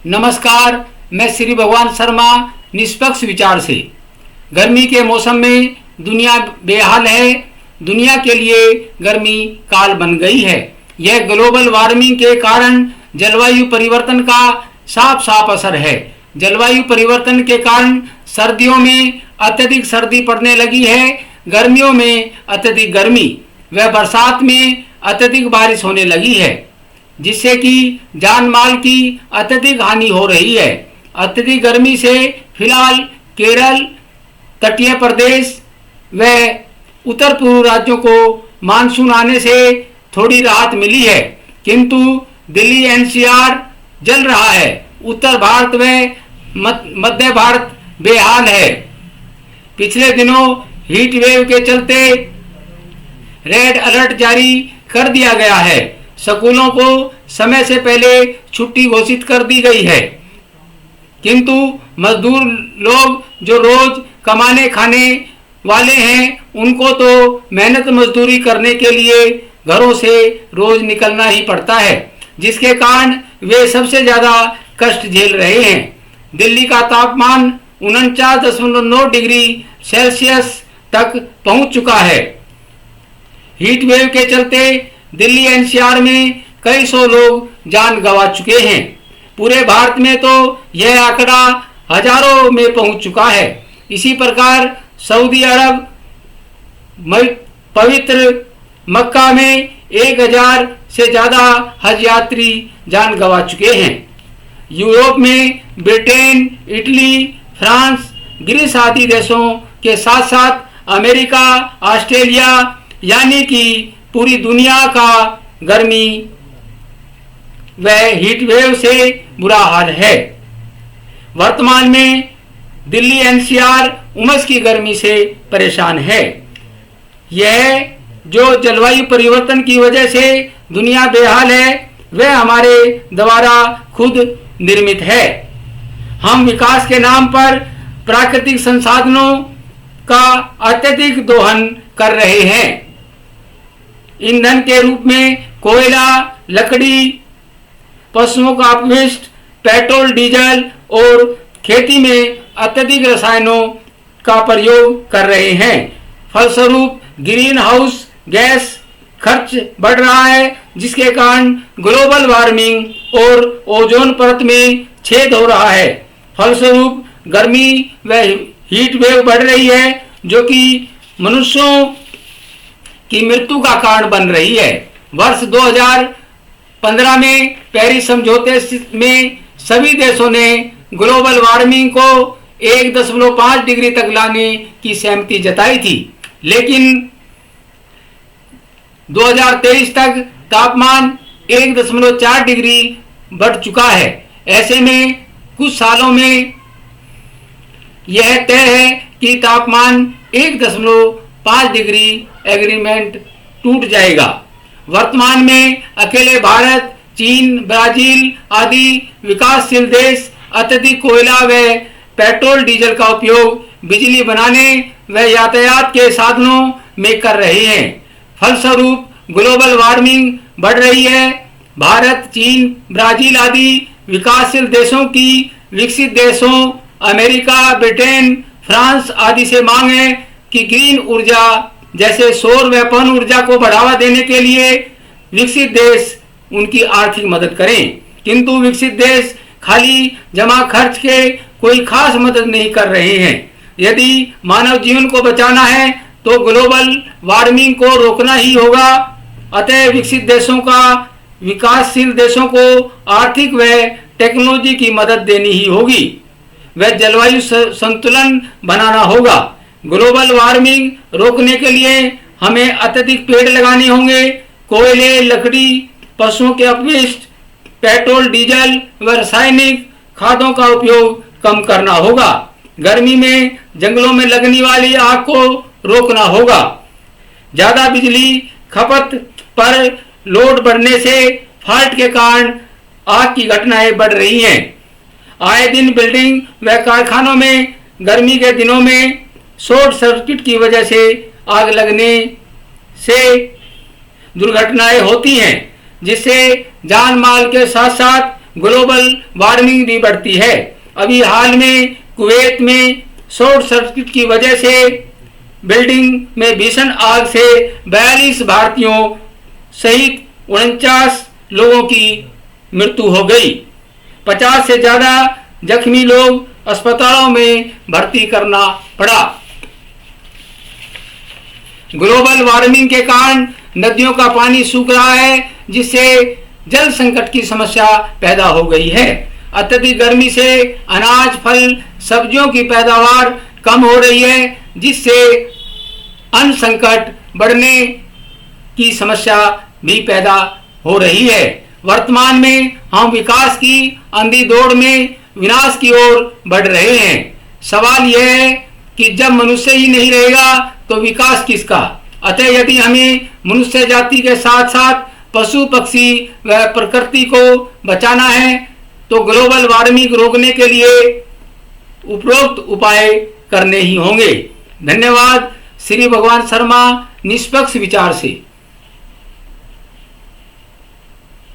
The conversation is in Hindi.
नमस्कार, मैं श्री भगवान शर्मा निष्पक्ष विचार से। गर्मी के मौसम में दुनिया बेहाल है। दुनिया के लिए गर्मी काल बन गई है। यह ग्लोबल वार्मिंग के कारण जलवायु परिवर्तन का साफ साफ असर है। जलवायु परिवर्तन के कारण सर्दियों में अत्यधिक सर्दी पड़ने लगी है, गर्मियों में अत्यधिक गर्मी व बरसात में अत्यधिक बारिश होने लगी है, जिससे कि जान माल की अत्यधिक हानि हो रही है। अत्यधिक गर्मी से फिलहाल केरल, तटीय प्रदेश व उत्तर पूर्व राज्यों को मानसून आने से थोड़ी राहत मिली है, किंतु दिल्ली एनसीआर जल रहा है। उत्तर भारत व मध्य भारत बेहाल है। पिछले दिनों हीट वेव के चलते रेड अलर्ट जारी कर दिया गया है। स्कूलों को समय से पहले छुट्टी घोषित कर दी गई है, किंतु मजदूर लोग जो रोज कमाने खाने वाले हैं, उनको तो मेहनत मजदूरी करने के लिए घरों से रोज निकलना ही पड़ता है, जिसके कारण वे सबसे ज्यादा कष्ट झेल रहे हैं। दिल्ली का तापमान 49.9 डिग्री सेल्सियस तक पहुंच चुका है। हीट वेव के चलते दिल्ली एनसीआर में कई सौ लोग जान गंवा चुके हैं। पूरे भारत में तो यह आंकड़ा हजारों में पहुंच चुका है। इसी प्रकार सऊदी अरब पवित्र मक्का में 1000 से ज्यादा हज यात्री जान गंवा चुके हैं। यूरोप में ब्रिटेन, इटली, फ्रांस, ग्रीस आदि देशों के साथ साथ अमेरिका, ऑस्ट्रेलिया यानी कि पूरी दुनिया का गर्मी व हीट वेव से बुरा हाल है। वर्तमान में दिल्ली एनसीआर उमस की गर्मी से परेशान है। यह जो जलवायु परिवर्तन की वजह से दुनिया बेहाल है, वह हमारे द्वारा खुद निर्मित है। हम विकास के नाम पर प्राकृतिक संसाधनों का अत्यधिक दोहन कर रहे हैं। ईंधन के रूप में कोयला, लकड़ी, पशुओं का अपशिष्ट, पेट्रोल, डीजल और खेती में अत्यधिक रसायनों का प्रयोग कर रहे हैं। फलस्वरूप ग्रीन हाउस गैस खर्च बढ़ रहा है, जिसके कारण ग्लोबल वार्मिंग और ओजोन परत में छेद हो रहा है। फलस्वरूप गर्मी व हीट वेव बढ़ रही है, जो कि मनुष्यों की मृत्यु का कारण बन रही है। वर्ष 2015 में पेरिस समझौते में सभी देशों ने ग्लोबल वार्मिंग को 1.5 डिग्री तक लाने की सहमति जताई थी, लेकिन 2023 तक तापमान 1.4 डिग्री बढ़ चुका है। ऐसे में कुछ सालों में यह तय है कि तापमान 1.5 डिग्री एग्रीमेंट टूट जाएगा। वर्तमान में अकेले भारत, चीन, ब्राजील आदि विकासशील देश अत्यधिक कोयला व पेट्रोल डीजल का उपयोग बिजली बनाने व यातायात के साधनों में कर रहे हैं। फलस्वरूप ग्लोबल वार्मिंग बढ़ रही है। भारत, चीन, ब्राजील आदि विकासशील देशों की विकसित देशों अमेरिका, ब्रिटेन, फ्रांस आदि से मांग है कि ग्रीन ऊर्जा जैसे सौर व पवन ऊर्जा को बढ़ावा देने के लिए विकसित देश उनकी आर्थिक मदद करें, किंतु विकसित देश खाली जमा खर्च के कोई खास मदद नहीं कर रहे हैं। यदि मानव जीवन को बचाना है तो ग्लोबल वार्मिंग को रोकना ही होगा। अतः विकसित देशों का विकासशील देशों को आर्थिक व टेक्नोलॉजी की मदद देनी ही होगी व जलवायु संतुलन बनाना होगा। ग्लोबल वार्मिंग रोकने के लिए हमें अत्यधिक पेड़ लगाने होंगे। कोयले, लकड़ी, पशुओं के अपशिष्ट, पेट्रोल, डीजल व रासायनिक खादों का उपयोग कम करना होगा। गर्मी में जंगलों में लगने वाली आग को रोकना होगा। ज्यादा बिजली खपत पर लोड बढ़ने से फॉल्ट के कारण आग की घटनाएं बढ़ रही हैं। आए दिन बिल्डिंग व कारखानों में गर्मी के दिनों में शॉर्ट सर्किट की वजह से आग लगने से दुर्घटनाएं होती हैं, जिससे जान माल के साथ साथ ग्लोबल वार्मिंग भी बढ़ती है। अभी हाल में कुवैत में शॉर्ट सर्किट की वजह से बिल्डिंग में भीषण आग से 42 भारतीयों सहित 49 लोगों की मृत्यु हो गई। 50 से ज्यादा जख्मी लोग अस्पतालों में भर्ती करना पड़ा। ग्लोबल वार्मिंग के कारण नदियों का पानी सूख रहा है, जिससे जल संकट की समस्या पैदा हो गई है। अत्यधिक गर्मी से अनाज, फल, सब्जियों की पैदावार कम हो रही है, जिससे अन्न संकट बढ़ने की समस्या भी पैदा हो रही है। वर्तमान में हम विकास की अंधी दौड़ में विनाश की ओर बढ़ रहे हैं। सवाल यह है कि जब मनुष्य ही नहीं रहेगा तो विकास किसका? अतः यदि हमें मनुष्य जाति के साथ साथ पशु, पक्षी व प्रकृति को बचाना है तो ग्लोबल वार्मिंग रोकने के लिए उपरोक्त उपाय करने ही होंगे। धन्यवाद। श्री भगवान शर्मा, निष्पक्ष विचार से।